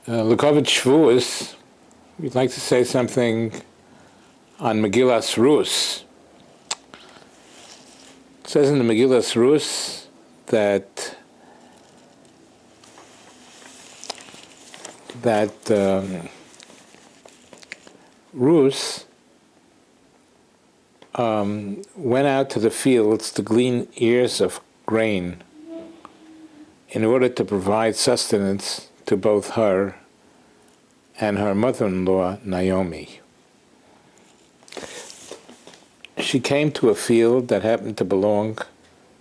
L'koved Shavuos, we'd like to say something on Megillas Rus. It says in the Megillas Rus that Rus went out to the fields to glean ears of grain in order to provide sustenance to both her and her mother-in-law, Naomi. She came to a field that happened to belong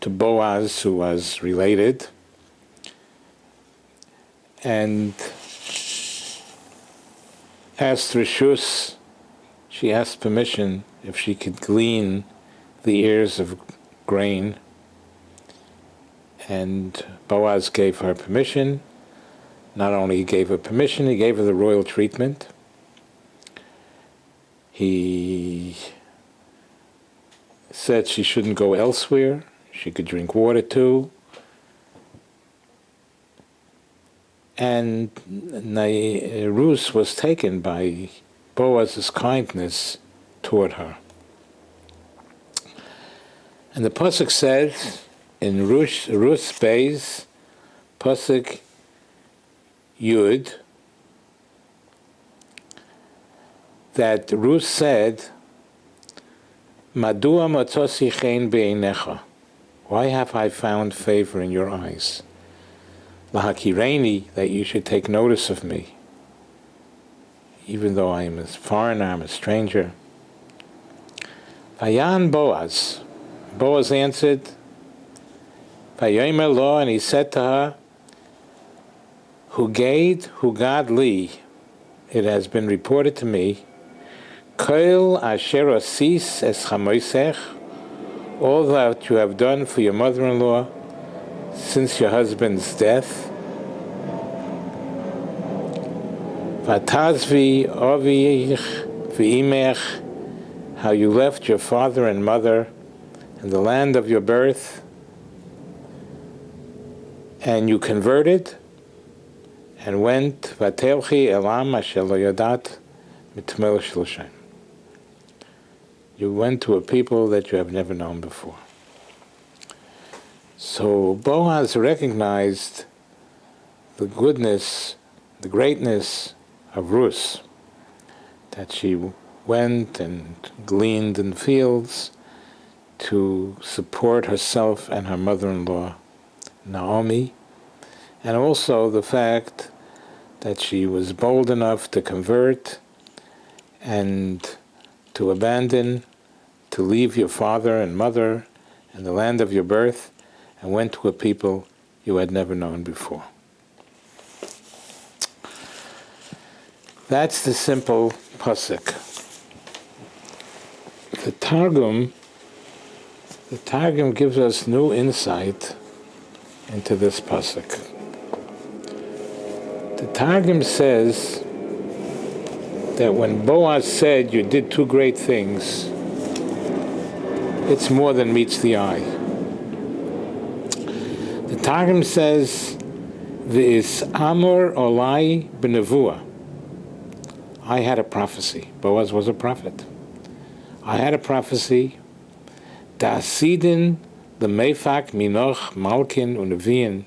to Boaz, who was related, and asked Rishus, she asked permission if she could glean the ears of grain, and Boaz gave her permission. Not only he gave her permission, he gave her the royal treatment. He said she shouldn't go elsewhere. She could drink water too. And Rus was taken by Boaz's kindness toward her. And the pasuk says in Rus Beis, pasuk Yud, that Rus said, Madua matzosi chen be'einecha? Why have I found favor in your eyes? Lahakireni, that you should take notice of me, even though I am a foreigner, I'm a stranger. Vayan Boaz. Boaz answered, Vayomer lo, and he said to her, Hugad li, it has been reported to me, Kol asher osis es chamoisech, all that you have done for your mother-in-law since your husband's death. Vatazvi avich v'imech, how you left your father and mother in the land of your birth, and you converted and went vatelchi elam asher lo yadat mitmel shloshem. You went to a people that you have never known before. So Boaz recognized the goodness, the greatness of Rus, that she went and gleaned in fields to support herself and her mother-in-law, Naomi, and also the fact that she was bold enough to convert and to abandon, to leave your father and mother and the land of your birth, and went to a people you had never known before. That's the simple pasuk. The Targum gives us new insight into this pasuk. The Targum says that when Boaz said, you did two great things, it's more than meets the eye. The Targum says, V'is amor olai b'nevuah. I had a prophecy. Boaz was a prophet. I had a prophecy. Da'asidin l'meifak minoch malkin unevian,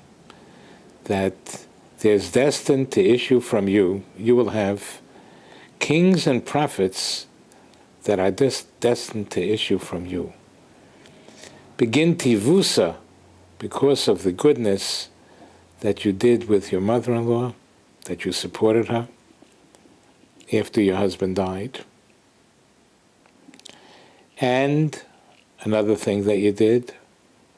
that there's destined to issue from you, you will have kings and prophets that are destined to issue from you. Begin tivusa, because of the goodness that you did with your mother-in-law, that you supported her after your husband died. And another thing that you did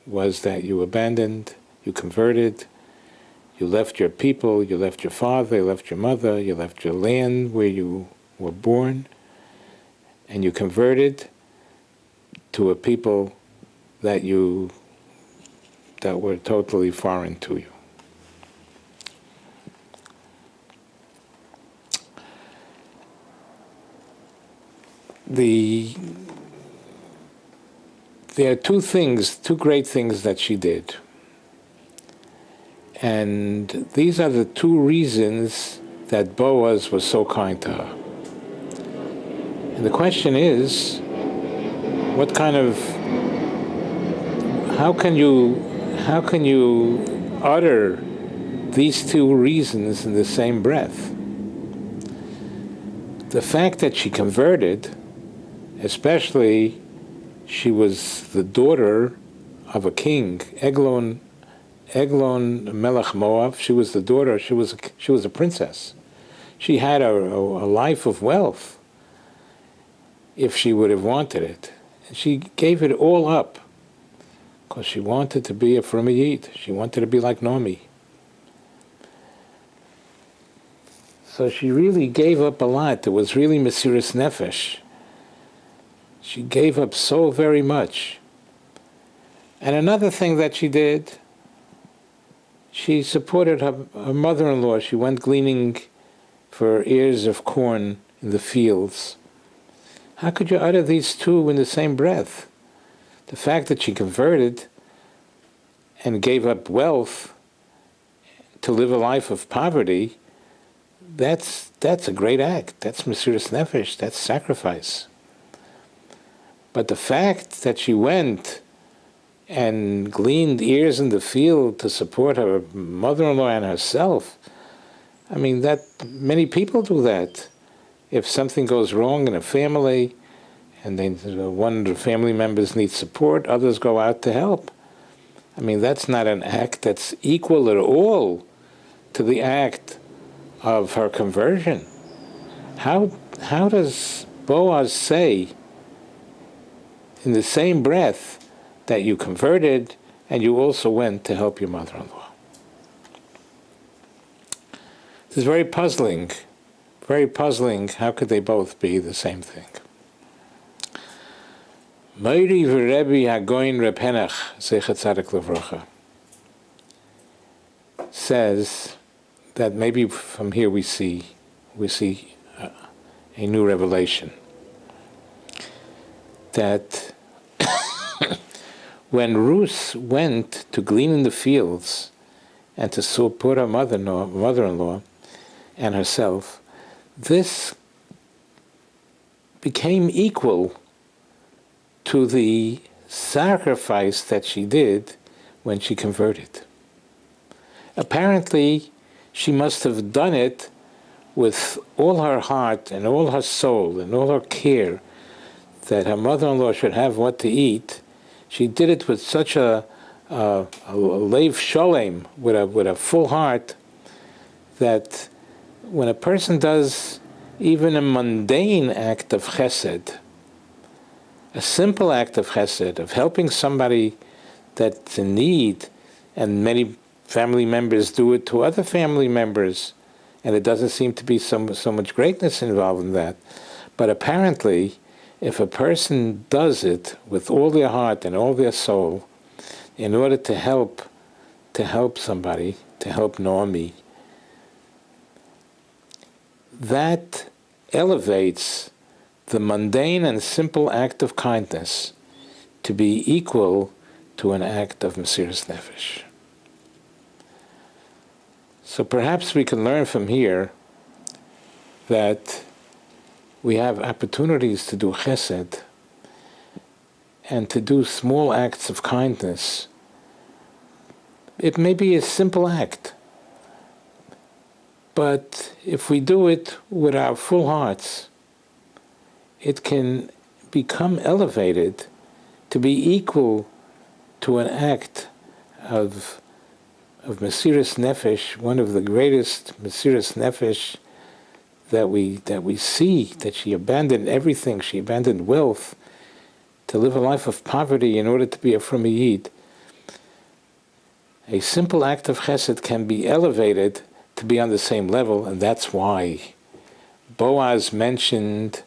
was that you abandoned, you converted, you left your people, you left your father, you left your mother, you left your land where you were born, and you converted to a people that were totally foreign to you. There are two great things that she did. And these are the two reasons that Boaz was so kind to her. And the question is, what kind of, how can you utter these two reasons in the same breath? The fact that she converted, especially she was the daughter of a king, Eglon Melech Moab. She was the daughter. She was a princess. She had a life of wealth if she would have wanted it. And she gave it all up because she wanted to be a Frum Yid. She wanted to be like Naomi. So she really gave up a lot. It was really Mesiras Nefesh. She gave up so very much. And another thing that she did, she supported her mother-in-law. She went gleaning for ears of corn in the fields. How could you utter these two in the same breath? The fact that she converted and gave up wealth to live a life of poverty, that's a great act. That's Mesiras Nefesh. That's sacrifice. But the fact that she went and gleaned ears in the field to support her mother-in-law and herself, I mean, that many people do that. If something goes wrong in a family and one of the family members needs support, others go out to help. I mean, that's not an act that's equal at all to the act of her conversion. How does Boaz say in the same breath that you converted and you also went to help your mother-in-law? This is very puzzling. Very puzzling. How could they both be the same thing? Meiri v'Rebbe Hagoyin Reb Henach, Zeichet Tzadik Levracha, says that maybe from here we see a new revelation. That when Ruth went to glean in the fields and to support her mother-in-law and herself, this became equal to the sacrifice that she did when she converted. Apparently, she must have done it with all her heart and all her soul and all her care that her mother-in-law should have what to eat. She did it with such a leiv sholem, with a full heart, that when a person does even a mundane act of chesed, a simple act of chesed, of helping somebody that's in need, and many family members do it to other family members, and it doesn't seem to be so much greatness involved in that. But apparently, if a person does it with all their heart and all their soul, in order to help somebody, to help Naomi, that elevates the mundane and simple act of kindness to be equal to an act of Mesiras Nefesh. So perhaps we can learn from here that we have opportunities to do chesed and to do small acts of kindness. It may be a simple act, but if we do it with our full hearts, it can become elevated to be equal to an act of Mesiras Nefesh, one of the greatest Mesiras Nefesh that we see, that she abandoned everything, she abandoned wealth to live a life of poverty in order to be a Frum Yid. A simple act of chesed can be elevated to be on the same level, and that's why Boaz mentioned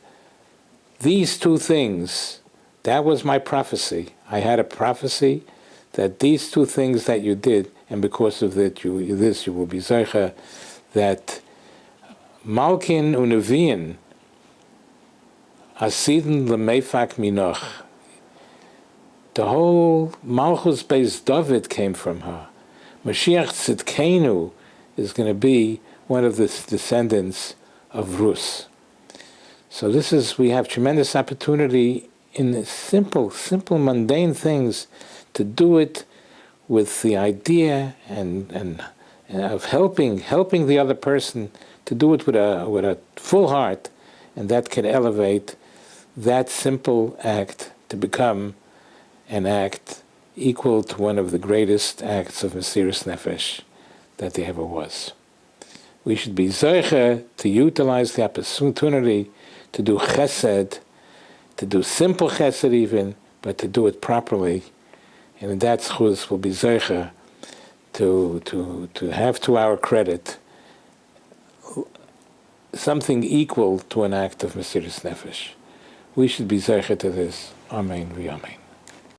these two things. That was my prophecy. I had a prophecy that these two things that you did, and because of that, you will be zeicha, that Malkin unevian asiden lemefak minoch. The whole Malchus Beis David came from her. Mashiach Tzidkenu is going to be one of the descendants of Rus. So we have tremendous opportunity in the simple, mundane things to do it with the idea and of helping the other person, to do it with a full heart, and that can elevate that simple act to become an act equal to one of the greatest acts of Mesiras Nefesh that there ever was. We should be zeicher to utilize the opportunity to do chesed, to do simple chesed even, but to do it properly. And in that schus will be zeicher to have to our credit something equal to an act of Mesiras Nefesh. We should be zeicher to this. Amen v'amen.